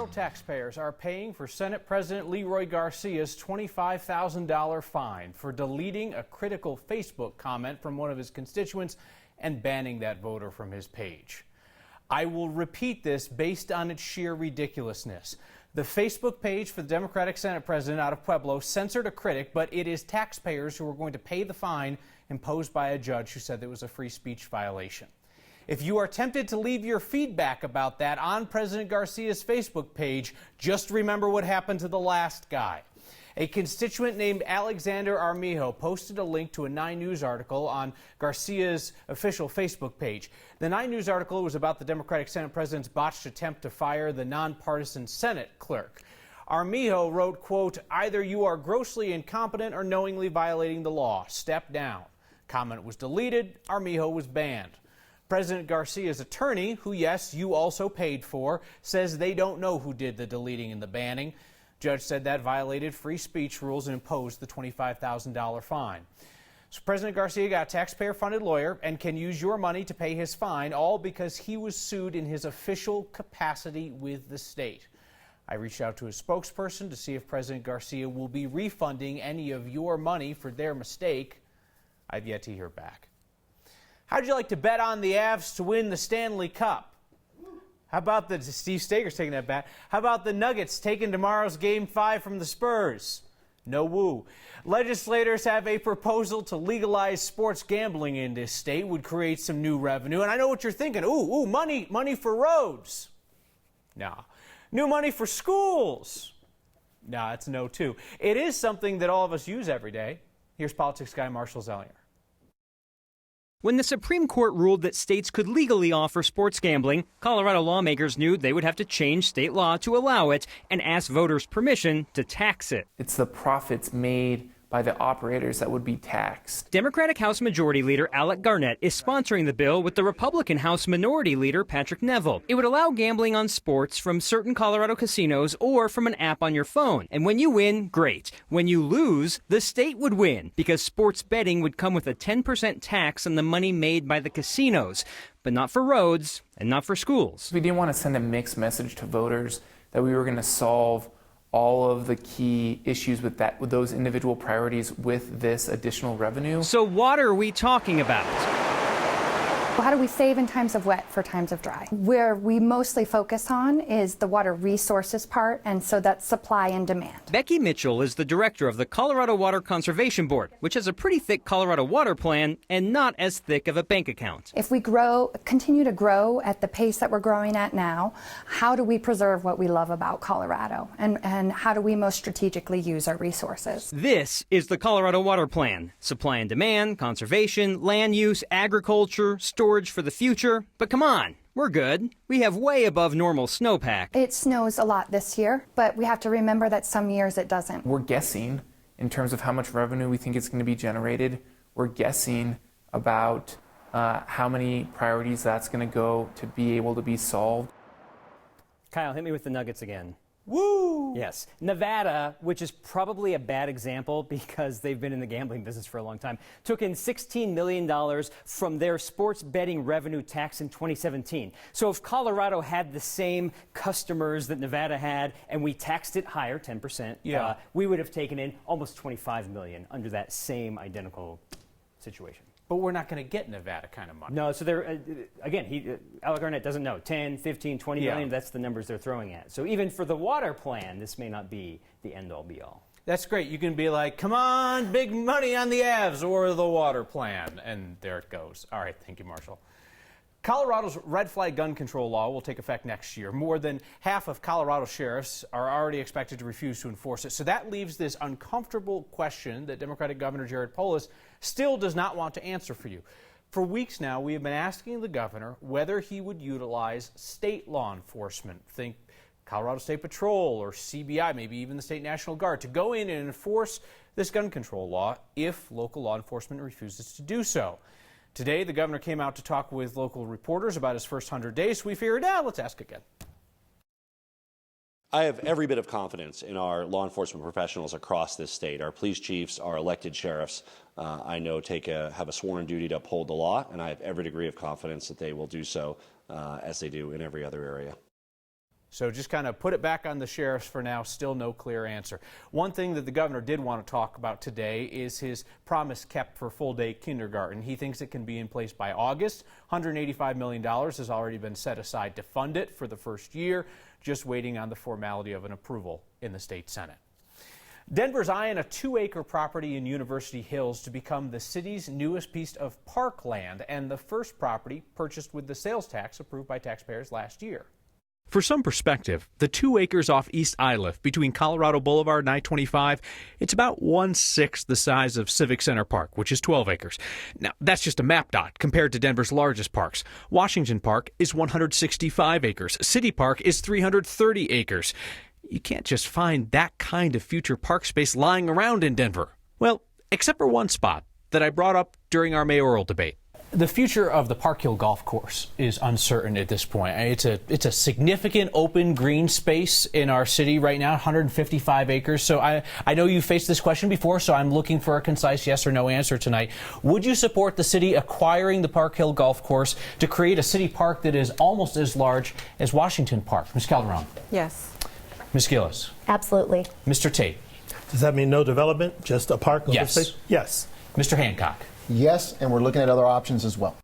Colorado taxpayers are paying for Senate President Leroy Garcia's $25,000 fine for deleting a critical Facebook comment from one of his constituents and banning that voter from his page. I will repeat this based on its sheer ridiculousness. The Facebook page for the Democratic Senate President out of Pueblo censored a critic, but it is taxpayers who are going to pay the fine imposed by a judge who said it was a free speech violation. If you are tempted to leave your feedback about that on President Garcia's Facebook page, just remember what happened to the last guy. A constituent named Alexander Armijo posted a link to a 9 News article on Garcia's official Facebook page. The 9 News article was about the Democratic Senate President's botched attempt to fire the nonpartisan Senate clerk. Armijo wrote, quote, "Either you are grossly incompetent or knowingly violating the law. Step down." Comment was deleted. Armijo was banned. President Garcia's attorney, who, yes, you also paid for, says they don't know who did the deleting and the banning. Judge said that violated free speech rules and imposed the $25,000 fine. So President Garcia got a taxpayer-funded lawyer and can use your money to pay his fine, all because he was sued in his official capacity with the state. I reached out to his spokesperson to see if President Garcia will be refunding any of your money for their mistake. I've yet to hear back. How'd you like to bet on the Avs to win the Stanley Cup? How about Steve Stager's taking that bet. How about the Nuggets taking tomorrow's Game 5 from the Spurs? No woo. Legislators have a proposal to legalize sports gambling in this state. Would create some new revenue. And I know what you're thinking. Ooh, money for roads. No. New money for schools. No, it's no too. It is something that all of us use every day. Here's politics guy Marshall Zellinger. When the Supreme Court ruled that states could legally offer sports gambling, Colorado lawmakers knew they would have to change state law to allow it and ask voters' permission to tax it. It's the profits made by the operators that would be taxed. Democratic House Majority Leader Alec Garnett is sponsoring the bill with the Republican House Minority Leader Patrick Neville. It would allow gambling on sports from certain Colorado casinos or from an app on your phone. And when you win, great. When you lose, the state would win because sports betting would come with a 10% tax on the money made by the casinos, but not for roads and not for schools. We didn't want to send a mixed message to voters that we were going to solve all of the key issues with those individual priorities with this additional revenue. So what are we talking about? How do we save in times of wet for times of dry? Where we mostly focus on is the water resources part, and so that's supply and demand. Becky Mitchell is the director of the Colorado Water Conservation Board, which has a pretty thick Colorado water plan and not as thick of a bank account. If we continue to grow at the pace that we're growing at now, how do we preserve what we love about Colorado? And how do we most strategically use our resources? This is the Colorado Water Plan. Supply and demand, conservation, land use, agriculture, storage for the future. But come on, we're good. We have way above normal snowpack. It snows a lot this year, but we have to remember that some years it doesn't. We're guessing in terms of how much revenue we think is going to be generated. We're guessing about how many priorities that's going to go to be able to be solved. Kyle, hit me with the Nuggets again. Woo! Yes. Nevada, which is probably a bad example because they've been in the gambling business for a long time, took in $16 million from their sports betting revenue tax in 2017. So if Colorado had the same customers that Nevada had and we taxed it higher, 10%, we would have taken in almost $25 million under that same identical situation. But we're not going to get Nevada kind of money. No, so they're, again, Alec Garnett doesn't know. 10, 15, 20 million, that's the numbers they're throwing at. So even for the water plan, this may not be the end-all, be-all. That's great. You can be like, come on, big money on the Avs or the water plan. And there it goes. All right, thank you, Marshall. Colorado's red flag gun control law will take effect next year. More than half of Colorado sheriffs are already expected to refuse to enforce it. So that leaves this uncomfortable question that Democratic Governor Jared Polis still does not want to answer for you. For weeks now, we have been asking the governor whether he would utilize state law enforcement. Think Colorado State Patrol or CBI, maybe even the State National Guard, to go in and enforce this gun control law if local law enforcement refuses to do so. Today, the governor came out to talk with local reporters about his first 100 days, so we figured, let's ask again. I have every bit of confidence in our law enforcement professionals across this state. Our police chiefs, our elected sheriffs, I know have a sworn duty to uphold the law, and I have every degree of confidence that they will do so as they do in every other area. So just kind of put it back on the sheriffs for now. Still no clear answer. One thing that the governor did want to talk about today is his promise kept for full-day kindergarten. He thinks it can be in place by August. $185 million has already been set aside to fund it for the first year, just waiting on the formality of an approval in the state Senate. Denver's eyeing a 2-acre property in University Hills to become the city's newest piece of parkland and the first property purchased with the sales tax approved by taxpayers last year. For some perspective, the 2 acres off East Iliff between Colorado Boulevard and I-25, it's about 1/6 the size of Civic Center Park, which is 12 acres. Now, that's just a map dot compared to Denver's largest parks. Washington Park is 165 acres. City Park is 330 acres. You can't just find that kind of future park space lying around in Denver. Well, except for one spot that I brought up during our mayoral debate. The future of the Park Hill Golf Course is uncertain at this point. It's a significant open green space in our city right now, 155 acres. So I know you faced this question before, so I'm looking for a concise yes or no answer tonight. Would you support the city acquiring the Park Hill Golf Course to create a city park that is almost as large as Washington Park? Ms. Calderon? Yes. Ms. Gillis? Absolutely. Mr. Tate? Does that mean no development, just a park? Yes. Space? Yes. Mr. Hancock? Yes, and we're looking at other options as well.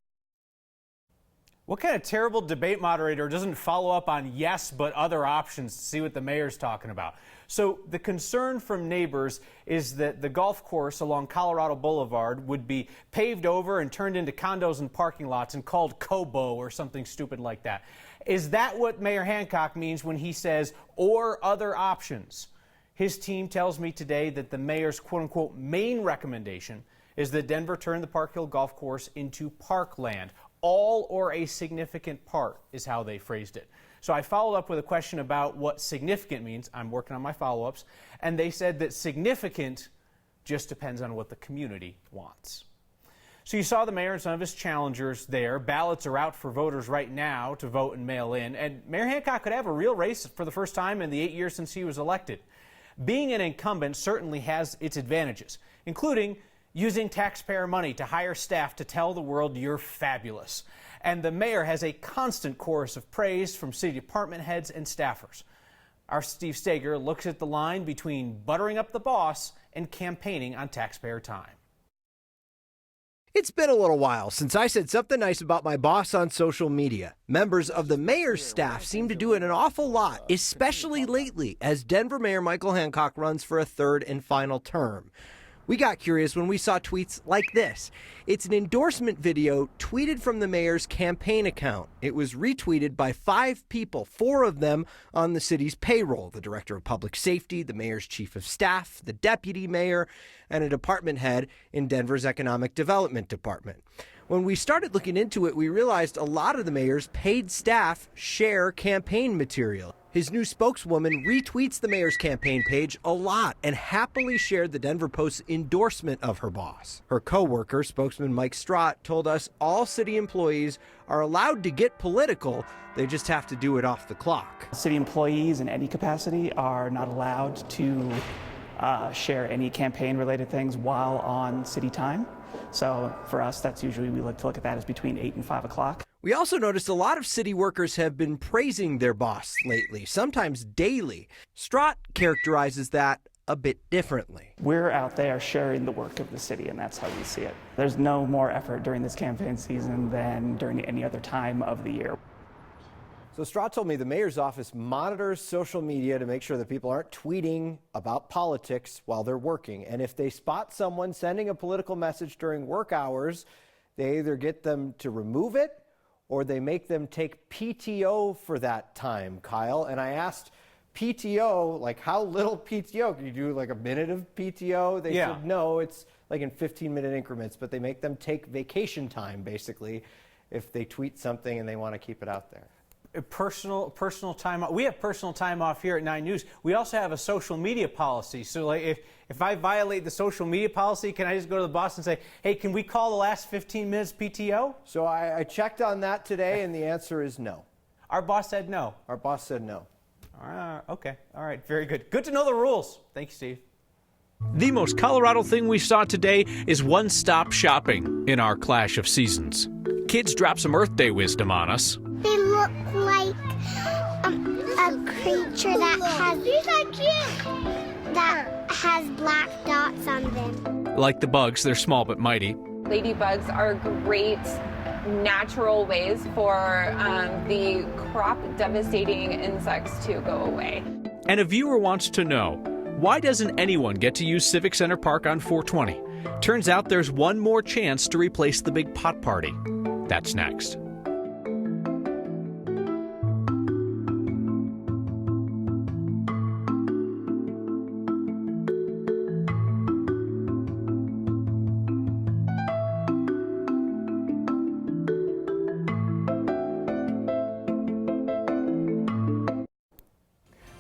What kind of terrible debate moderator doesn't follow up on yes but other options to see what the mayor's talking about? So the concern from neighbors is that the golf course along Colorado Boulevard would be paved over and turned into condos and parking lots and called Cobo or something stupid like that. Is that what Mayor Hancock means when he says or other options? His team tells me today that the mayor's quote-unquote main recommendation is that Denver turn the Park Hill Golf Course into parkland. All or a significant part is how they phrased it. So I followed up with a question about what significant means. I'm working on my follow-ups. And they said that significant just depends on what the community wants. So you saw the mayor and some of his challengers there. Ballots are out for voters right now to vote and mail in. And Mayor Hancock could have a real race for the first time in the 8 years since he was elected. Being an incumbent certainly has its advantages, including using taxpayer money to hire staff to tell the world you're fabulous. And the mayor has a constant chorus of praise from city department heads and staffers. Our Steve Steger looks at the line between buttering up the boss and campaigning on taxpayer time. It's been a little while since I said something nice about my boss on social media. Members of the mayor's staff seem to do it an awful lot, especially lately, as Denver Mayor Michael Hancock runs for a third and final term. We got curious when we saw tweets like this. It's an endorsement video tweeted from the mayor's campaign account. It was retweeted by 5 people, 4 of them on the city's payroll: the director of public safety, the mayor's chief of staff, the deputy mayor, and a department head in Denver's economic development department. When we started looking into it, we realized a lot of the mayor's paid staff share campaign material. His new spokeswoman retweets the mayor's campaign page a lot and happily shared the Denver Post's endorsement of her boss. Her co-worker, spokesman Mike Strott, told us all city employees are allowed to get political. They just have to do it off the clock. City employees in any capacity are not allowed to share any campaign-related things while on city time. So for us, that's usually, we like to look at that as between 8 and 5 o'clock. We also noticed a lot of city workers have been praising their boss lately, sometimes daily. Strott characterizes that a bit differently. We're out there sharing the work of the city, and that's how we see it. There's no more effort during this campaign season than during any other time of the year. So Strott told me the mayor's office monitors social media to make sure that people aren't tweeting about politics while they're working. And if they spot someone sending a political message during work hours, they either get them to remove it or they make them take PTO for that time, Kyle. And I asked PTO, like, how little PTO? Can you do like a minute of PTO? They said no, it's like in 15-minute increments, but they make them take vacation time, basically, if they tweet something and they want to keep it out there. Personal time off. We have personal time off here at 9 News. We also have a social media policy. So like if I violate the social media policy, can I just go to the boss and say, hey, can we call the last 15 minutes PTO? So I checked on that today, and the answer is no. Our boss said no. Our boss said no. Okay. All right. Very good. Good to know the rules. Thank you, Steve. The most Colorado thing we saw today is one-stop shopping in our clash of seasons. Kids drop some Earth Day wisdom on us. They look like a creature that has black dots on them. Like the bugs, they're small but mighty. Ladybugs are great natural ways for the crop devastating insects to go away. And a viewer wants to know, why doesn't anyone get to use Civic Center Park on 420? Turns out there's one more chance to replace the big pot party. That's next.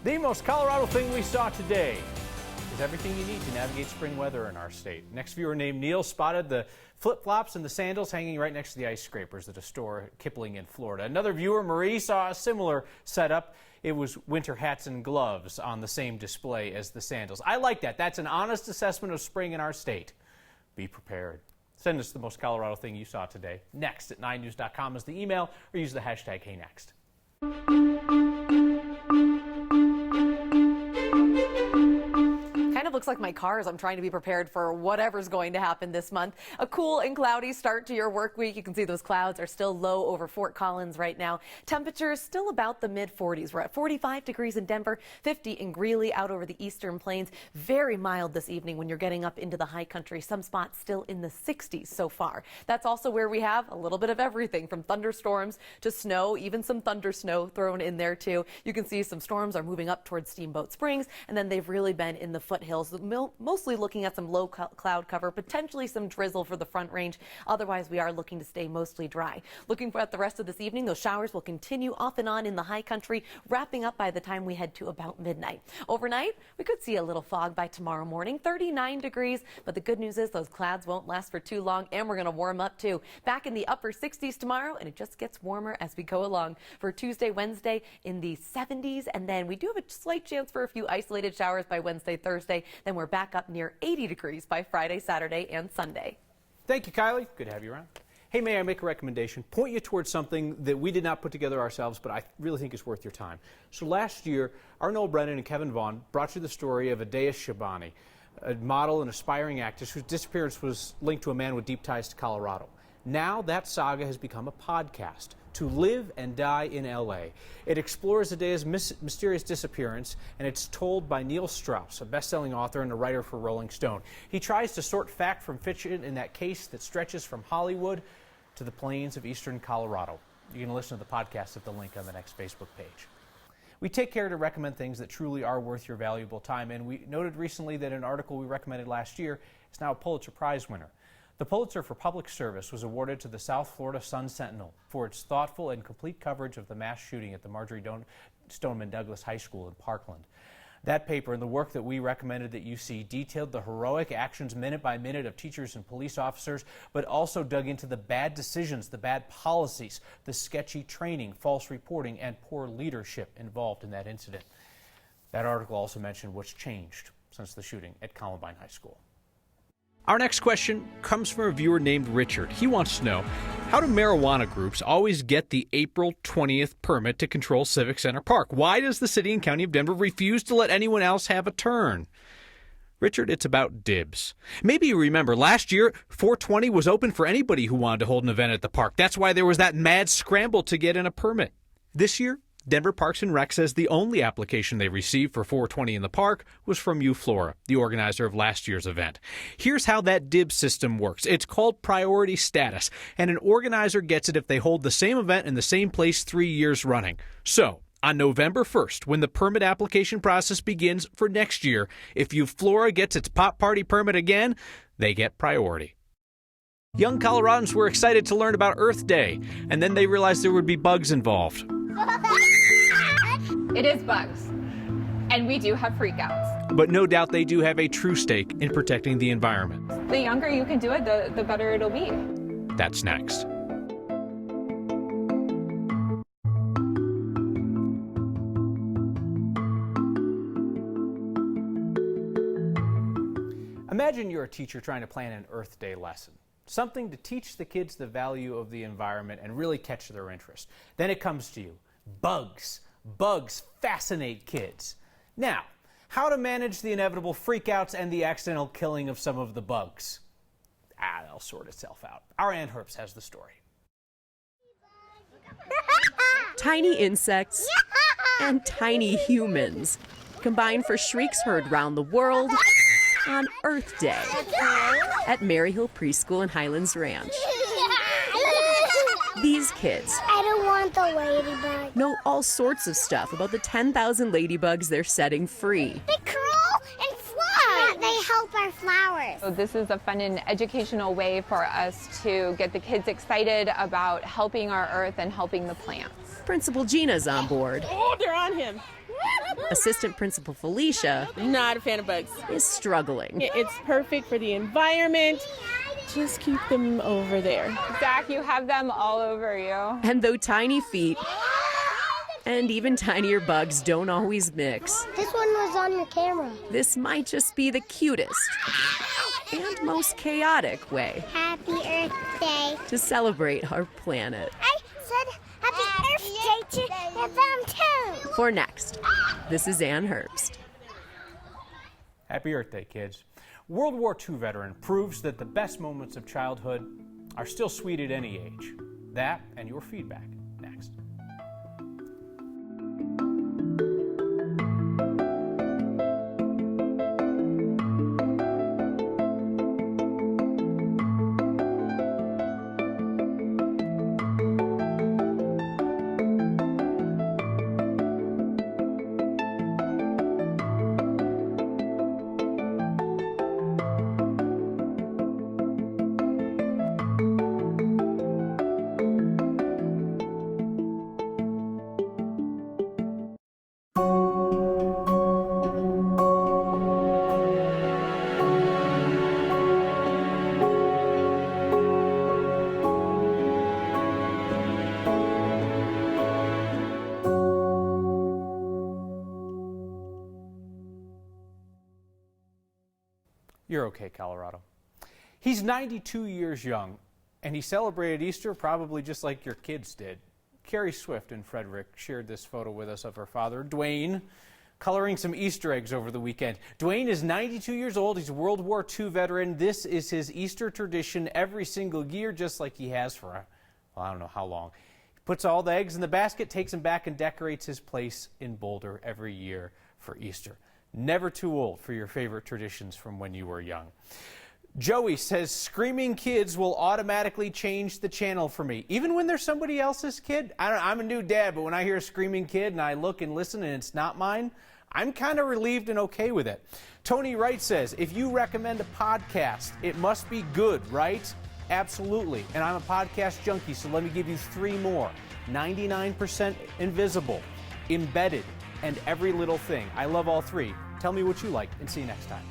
The most Colorado thing we saw today is everything you need to navigate spring weather in our state. Next viewer named Neil spotted the flip-flops and the sandals hanging right next to the ice scrapers at a store at Kipling in Florida. Another viewer, Marie, saw a similar setup. It was winter hats and gloves on the same display as the sandals. I like that. That's an honest assessment of spring in our state. Be prepared. Send us the most Colorado thing you saw today. Next at 9news.com is the email, or use the hashtag HeyNext. Kind of looks like my car as I'm trying to be prepared for whatever's going to happen this month. A cool and cloudy start to your work week. You can see those clouds are still low over Fort Collins right now. Temperatures still about the mid-40s. We're at 45 degrees in Denver, 50 in Greeley out over the eastern plains. Very mild this evening when you're getting up into the high country. Some spots still in the 60s so far. That's also where we have a little bit of everything from thunderstorms to snow, even some thunder snow thrown in there too. You can see some storms are moving up towards Steamboat Springs, and then they've really been in the foothills, mostly looking at some low cloud cover, potentially some drizzle for the Front Range. Otherwise, we are looking to stay mostly dry. Looking at the rest of this evening, those showers will continue off and on in the high country, wrapping up by the time we head to about midnight. Overnight, we could see a little fog by tomorrow morning, 39 degrees, but the good news is those clouds won't last for too long, and we're going to warm up too. Back in the upper 60s tomorrow, and it just gets warmer as we go along. For Tuesday, Wednesday in the 70s, and then we do have a slight chance for a few isolated showers by Wednesday, Thursday. Then we're back up near 80 degrees by Friday, Saturday, and Sunday. Thank you, Kylie. Good to have you around. Hey, may I make a recommendation? Point you towards something that we did not put together ourselves, but I really think is worth your time. So last year, Arnold Brennan and Kevin Vaughn brought you the story of Adea Shabani, a model and aspiring actress whose disappearance was linked to a man with deep ties to Colorado. Now that saga has become a podcast, To Live and Die in L.A. It explores Adea's mysterious disappearance, and it's told by Neil Strauss, a best-selling author and a writer for Rolling Stone. He tries to sort fact from fiction in that case that stretches from Hollywood to the plains of eastern Colorado. You can listen to the podcast at the link on the next Facebook page. We take care to recommend things that truly are worth your valuable time, and we noted recently that an article we recommended last year is now a Pulitzer Prize winner. The Pulitzer for Public Service was awarded to the South Florida Sun-Sentinel for its thoughtful and complete coverage of the mass shooting at the Marjorie Stoneman Douglas High School in Parkland. That paper and the work that we recommended that you see detailed the heroic actions minute by minute of teachers and police officers, but also dug into the bad decisions, the bad policies, the sketchy training, false reporting, and poor leadership involved in that incident. That article also mentioned what's changed since the shooting at Columbine High School. Our next question comes from a viewer named Richard. He wants to know, how do marijuana groups always get the April 20th permit to control Civic Center Park? Why does the city and county of Denver refuse to let anyone else have a turn? Richard, it's about dibs. Maybe you remember last year, 420 was open for anybody who wanted to hold an event at the park. That's why there was that mad scramble to get in a permit. This year, Denver Parks and Rec says the only application they received for 420 in the park was from UFlora, the organizer of last year's event. Here's how that DIB system works. It's called priority status, and an organizer gets it if they hold the same event in the same place 3 years running. So, on November 1st, when the permit application process begins for next year, if UFlora gets its pop party permit again, they get priority. Young Coloradans were excited to learn about Earth Day, and then they realized there would be bugs involved. It is bugs, and we do have freakouts. But no doubt they do have a true stake in protecting the environment. The younger you can do it, the better it'll be. That's next. Imagine you're a teacher trying to plan an Earth Day lesson. Something to teach the kids the value of the environment and really catch their interest. Then it comes to you. Bugs. Bugs fascinate kids. Now, how to manage the inevitable freakouts and the accidental killing of some of the bugs. That'll sort itself out. Our Ann Herbst has the story. Tiny insects and tiny humans combine for shrieks heard round the world on Earth Day at Maryhill Preschool and Highlands Ranch. These kids, I don't want the ladybug. know all sorts of stuff about the 10,000 ladybugs they're setting free. They curl and fly. They help our flowers. So this is a fun and educational way for us to get the kids excited about helping our earth and helping the plants. Principal Gina's on board. Oh, they're on him. Assistant Principal Felicia, Not a fan of bugs. is struggling. It's perfect for the environment. Just keep them over there. Zach, you have them all over you. And though tiny feet and even tinier bugs don't always mix, This one was on your camera. this might just be the cutest and most chaotic way Happy Earth Day. to celebrate our planet. I said Happy Earth Day to them too. For next, this is Ann Herbst. Happy Earth Day, kids. World War II veteran proves that the best moments of childhood are still sweet at any age. That and your feedback next. You're okay, Colorado. He's 92 years young, and he celebrated Easter probably just like your kids did. Carrie Swift in Frederick shared this photo with us of her father, Dwayne, coloring some Easter eggs over the weekend. Dwayne is 92 years old. He's a World War II veteran. This is his Easter tradition every single year, just like he has for, I don't know how long. He puts all the eggs in the basket, takes them back, and decorates his place in Boulder every year for Easter. Never too old for your favorite traditions from when you were young. Joey says screaming kids will automatically change the channel for me. Even when they're somebody else's kid. I'm a new dad, but when I hear a screaming kid and I look and listen and it's not mine, I'm kind of relieved and okay with it. Tony Wright says, if you recommend a podcast, it must be good, right? Absolutely. And I'm a podcast junkie, so let me give you 3 more. 99% Invisible, Embedded, and Every Little Thing. I love all 3. Tell me what you like, and see you next time.